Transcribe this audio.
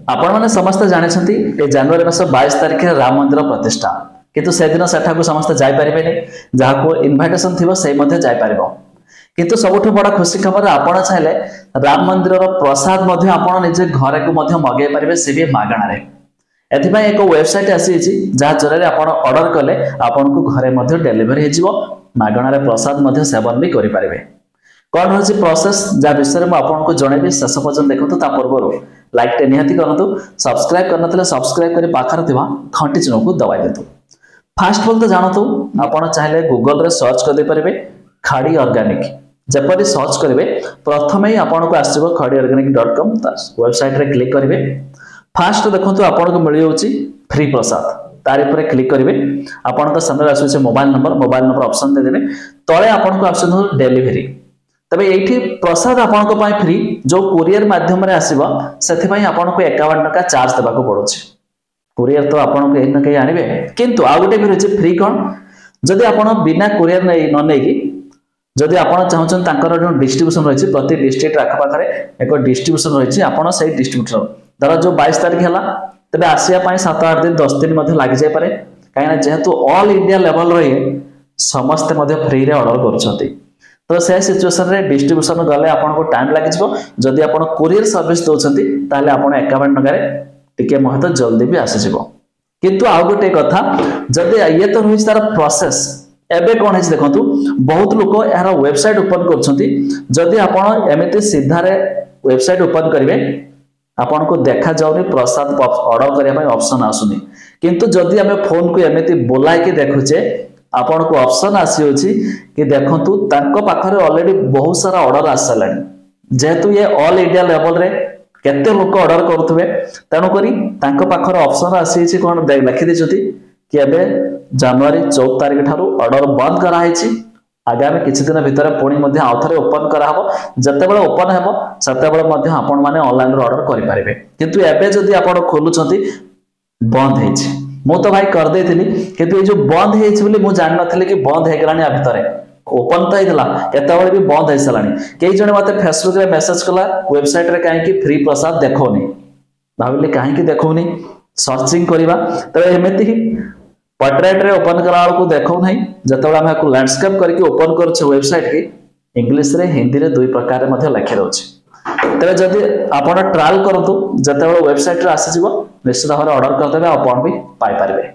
आपण मैंने समस्त जानते ये जनवरी मास 22 तारिख राम मंदिर प्रतिष्ठा किंतु से दिन सेठाकू समस्त जापारे जहाँ इनभाइटेशन थी से जापर किंतु सबुठ बड़ा खुशी खबर आपण चाहे राम मंदिर प्रसाद आप निजे घर को मगे पारे सी भी मागणार एथपाई एक वेबसाइट आसी जहाँ जरिए आप ऑर्डर कले आपन को घरे डेलीवरी हो मागणार प्रसाद सेवन भी करें कौन रही प्रोसेस जहाँ विषय में आपको जनइबी शेष पर्यटन देखो पूर्व लाइक टे निहाती करूँ सब्सक्राइब करना सब्सक्राइब कर पाखर घंटी चिन्ह को दबाई दिंतु फास्ट बोल तो जानतु आप चाहे गूगल रे सर्च कर पारे खाड़ी ऑर्गेनिक जपरी सर्च करेंगे प्रथम ही आपको आसो खाड़ीorganic.com वेबसाइट रे क्लिक करेंगे फास्ट देखो आपको मिल जाऊँगी फ्री प्रसाद तार पर क्लिक करेंगे आपण सामने आसूँ मोबाइल नंबर ऑप्शन देदेवे तले आपको आसो डेलीवरी तबे ये प्रसाद आपण फ्री जो कुरियर माध्यम आसो से आपको 51 टका चार्ज देवा पड़ो कुरियर तो आपको कहीं ना कहीं आने किंतु आ गोटे भी रही फ्री कौन जदि आप बिना कुरियर न नहीं जदि आप चाहते जो डिस्ट्रीब्यूशन रही प्रति डिस्ट्रिक्ट आखपाखे एक डिस्ट्रीब्यूशन रही आप डिस्ट्रीब्यूटर धर जो 22 तारिख है तेज आसापी 7-8 दिन 10 दिन लग जापे कहीं जेहेतु ऑल इंडिया लेवल रही समस्ते फ्री रे ऑर्डर कर तो से सिचुएशन रे डिस्ट्रीब्यूशन गले आपको टाइम लगे जदि आप कुरियर सर्विस दौरान ताले आप 51 टकर टिके महत जल्दी भी आसीज किंतु आउ गोटे कथा जदि ये तो रही तार प्रोसेस एबे कौन है देखो बहुत लोग यार वेबसाइट ओपन कर एमती सीधारे वेबसाइट ओपन करेंगे आपन को देखा जाऊनी प्रसाद ऑर्डर करने ऑप्शन आसुनी किंतु जदि आम फोन को एमती बोलाइक देखुचे आपन को ऑप्शन आसी कि देखंतु तांको पाखरे ऑलरेडी बहुत सारा ऑर्डर आस सारा जेहेतु ये ऑल इंडिया लेवल रे केते लोक ऑर्डर करुवे तेणु करी तांको पाखरे ऑप्शन आसी कौन लिखि देछथि कि एबे जनवरी 14 तारिख ठारू ऑर्डर बंद करा है आगामी किछि दिन भितर पुणी मध्ये आउथरे ओपन करा हबो जतेबेले ओपन हेबो सेतेबेले मध्ये आपण माने ऑनलाइन रे ऑर्डर करि पारिबे किंतु एबे जदि आपण खोलुछंती बंद हेछि मु तो भाई कर देथिली किंतु ये जो बंद हेछि बोली मु जान नथिले कि बंद हे गलानी आ भितरे ओपन तो हेतला केतेबेले भी बंद हे सलानी केई जने मते फेसबुक रे मेसेज कला वेबसाइट रे काहे कि फ्री प्रसाद देखोनी भाबिले काहे कि देखोनी सर्चिंग करिवा तबे एमिति ही पोर्ट्रेट रे ओपन करा को देखो नहीं जतबेला हम को लैंडस्केप करके ओपन करछ वेबसाइट की इंग्लिश रे हिंदी रे दुई प्रकार रे मध्ये लिखि रहउछ तबे जदि आपण ट्रायल करतु जतबेला वेबसाइट रे आसी जिवो निश्चित भाव ऑर्डर करदेबे आपण भी पाई पारिबे।